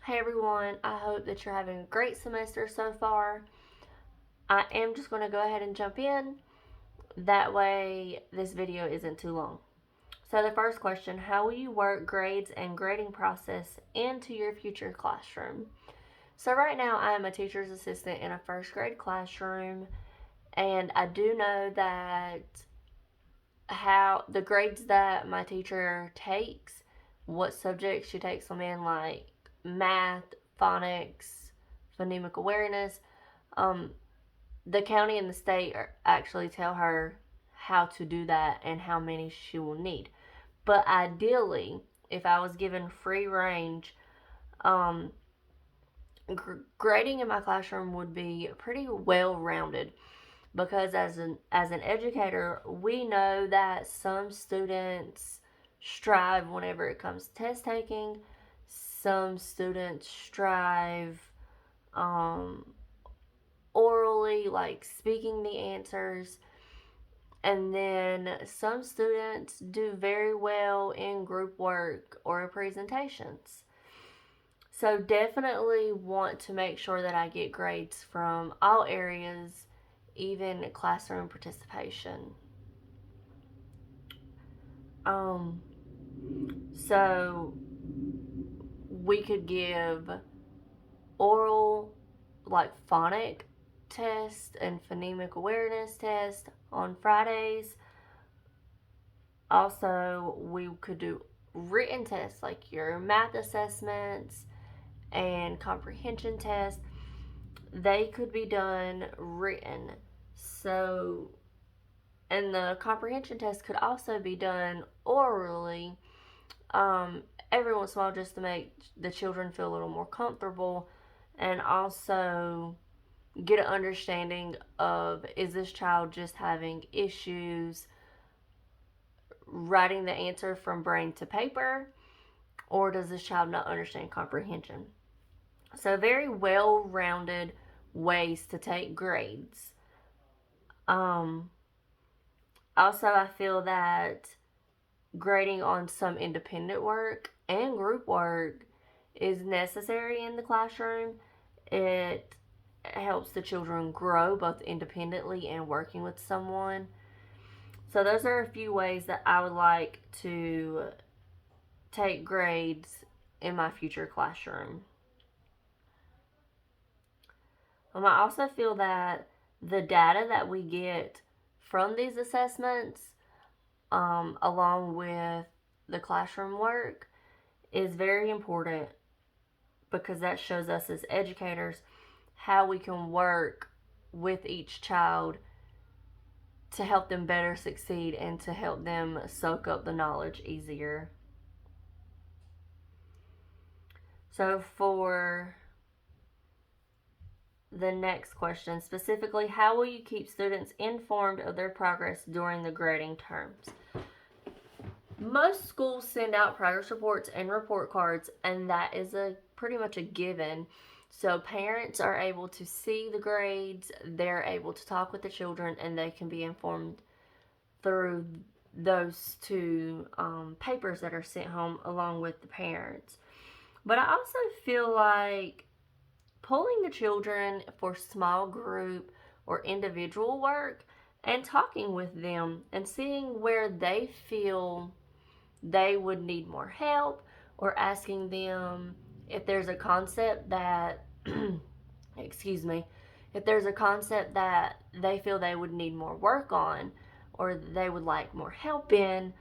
Hey everyone, I hope that you're having a great semester so far. I am just going to go ahead and jump in. That way, this video isn't too long. So, the first question: how will you work grades and grading process into your future classroom? So, right now, I am a teacher's assistant in a first grade classroom, and I do know that how the grades that my teacher takes, what subjects she takes them in, like math, phonics, phonemic awareness. Um, the county and the state actually tell her how to do that and how many she will need. But ideally, if I was given free range, um, grading in my classroom would be pretty well rounded because as an educator, we know that some students strive whenever it comes to test taking. Some students strive um, orally, like speaking the answers. And then some students do very well in group work or presentations. So definitely want to make sure that I get grades from all areas, even classroom participation. Um, so we could give oral, like phonic test and phonemic awareness test on Fridays. Also, we could do written tests like your math assessments and comprehension tests. They could be done written. So, and the comprehension test could also be done orally, um, every once in a while, just to make the children feel a little more comfortable and also get an understanding of, is this child just having issues writing the answer from brain to paper, or does this child not understand comprehension? So, very well rounded ways to take grades. Um, Also, I feel that grading on some independent work and group work is necessary in the classroom. It helps the children grow both independently and working with someone. So, those are a few ways that I would like to take grades in my future classroom. I also feel that the data that we get from these assessments, along with the classroom work, is very important because that shows us as educators how we can work with each child to help them better succeed and to help them soak up the knowledge easier. So, for the next question, specifically, how will you keep students informed of their progress during the grading terms? Most schools send out progress reports and report cards, and that is a pretty much a given. So parents are able to see the grades, they're able to talk with the children, and they can be informed through those two papers that are sent home along with the parents. But I also feel like pulling the children for small group or individual work and talking with them and seeing where they feel they would need more help, or asking them if there's a concept that excuse me, if there's a concept that they feel they would need more work on or they would like more help in,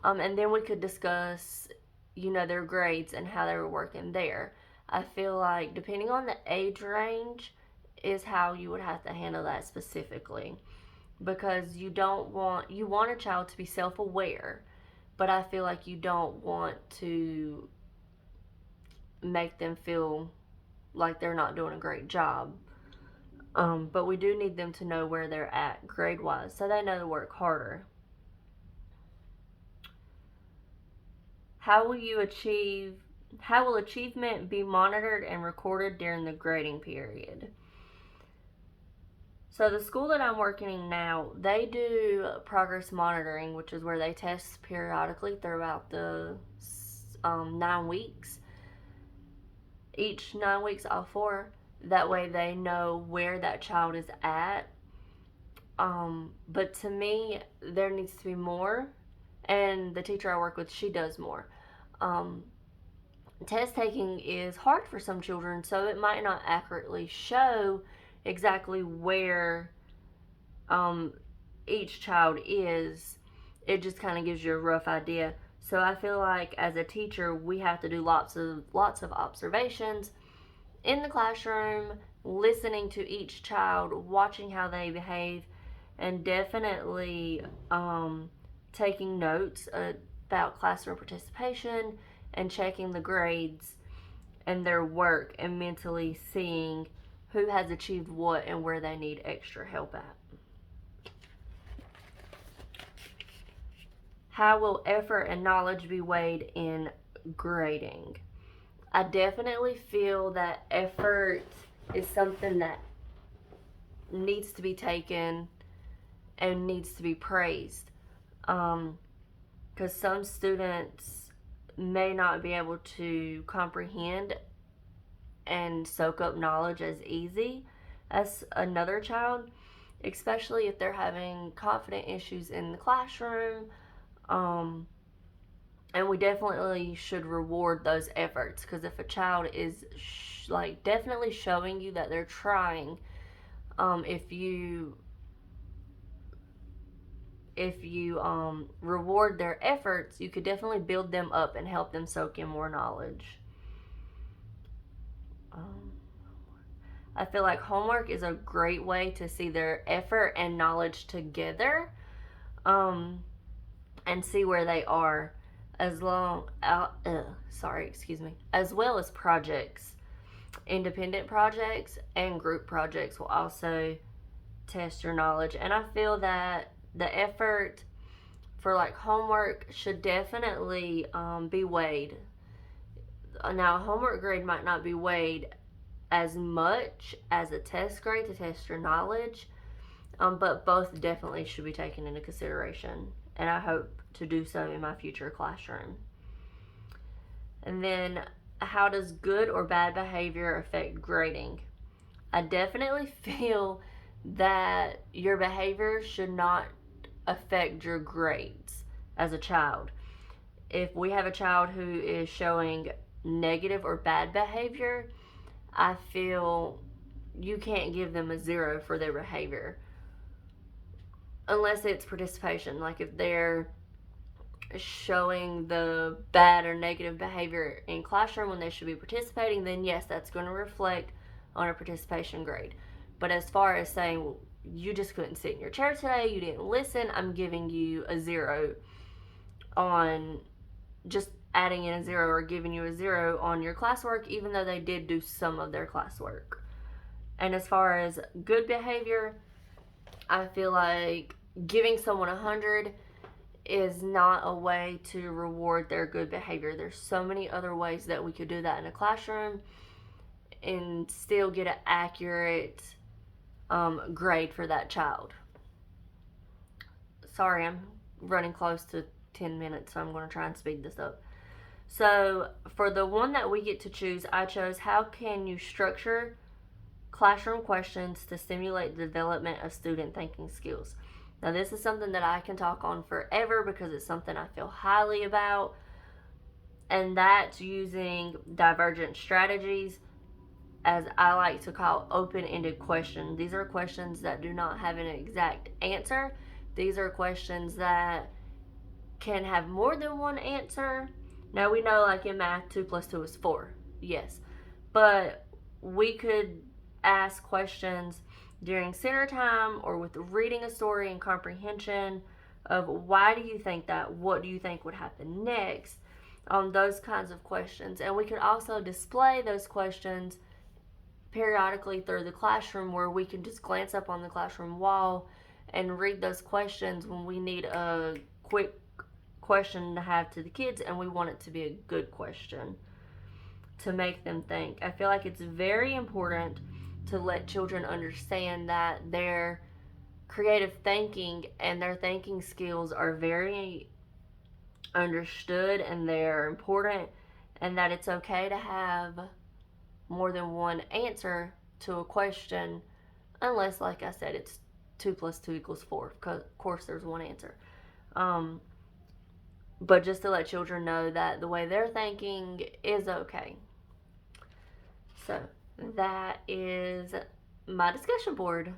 and then we could discuss, their grades and how they were working there. I feel like depending on the age range is how you would have to handle that specifically, because you want a child to be self-aware, but I feel like you don't want to make them feel like they're not doing a great job. But we do need them to know where they're at grade wise so they know to work harder. How will you achieve how will achievement be monitored and recorded during the grading period? So the school that I'm working in now, they do progress monitoring, which is where they test periodically throughout the 9 weeks. each 9 weeks, all 4. That way they know where that child is at. But to me, there needs to be more. And the teacher I work with, she does more. Test taking is hard for some children, so it might not accurately show exactly where each child is. It just kind of gives you a rough idea. So I feel like as a teacher, we have to do lots of observations in the classroom, listening to each child, watching how they behave, and definitely taking notes about classroom participation and checking the grades and their work and mentally seeing who has achieved what and where they need extra help at. How will effort and knowledge be weighed in grading? I definitely feel that effort is something that needs to be taken and needs to be praised. Because some students may not be able to comprehend and soak up knowledge as easy as another child, especially if they're having confidence issues in the classroom. And we definitely should reward those efforts, because if a child is definitely showing you that they're trying, if you reward their efforts, you could definitely build them up and help them soak in more knowledge. I feel like homework is a great way to see their effort and knowledge together, and see where they are, as well as projects. Independent projects and group projects will also test your knowledge. And I feel that the effort for homework should definitely be weighed. Now, a homework grade might not be weighed as much as a test grade to test your knowledge, but both definitely should be taken into consideration, and I hope to do so in my future classroom. And then, how does good or bad behavior affect grading? I definitely feel that your behavior should not affect your grades as a child. If we have a child who is showing negative or bad behavior, I feel you can't give them a 0 for their behavior unless it's participation. Like if they're showing the bad or negative behavior in classroom when they should be participating, then yes, that's going to reflect on a participation grade. But as far as saying, well, you just couldn't sit in your chair today, you didn't listen, I'm giving you a 0 on just adding in a 0 or giving you a 0 on your classwork, even though they did do some of their classwork. And as far as good behavior, I feel like giving someone 100 is not a way to reward their good behavior. There's so many other ways that we could do that in a classroom and still get an accurate grade for that child. Sorry, I'm running close to 10 minutes, so I'm going to try and speed this up. So for the one that we get to choose, I chose how can you structure classroom questions to stimulate the development of student thinking skills. Now this is something that I can talk on forever because it's something I feel highly about, and that's using divergent strategies, as I like to call open-ended questions. These are questions that do not have an exact answer. These are questions that can have more than one answer. Now we know like in math 2 + 2 is 4, yes, but we could ask questions during center time or with reading a story and comprehension of why do you think that, what do you think would happen next, those kinds of questions. And we could also display those questions periodically through the classroom, where we can just glance up on the classroom wall and read those questions when we need a quick question to have to the kids and we want it to be a good question to make them think. I feel like it's very important to let children understand that their creative thinking and their thinking skills are very understood and they're important, and that it's okay to have more than one answer to a question, unless, like I said, it's 2 plus 2 equals 4. Of course, there's one answer. But just to let children know that the way they're thinking is okay. So that is my discussion board.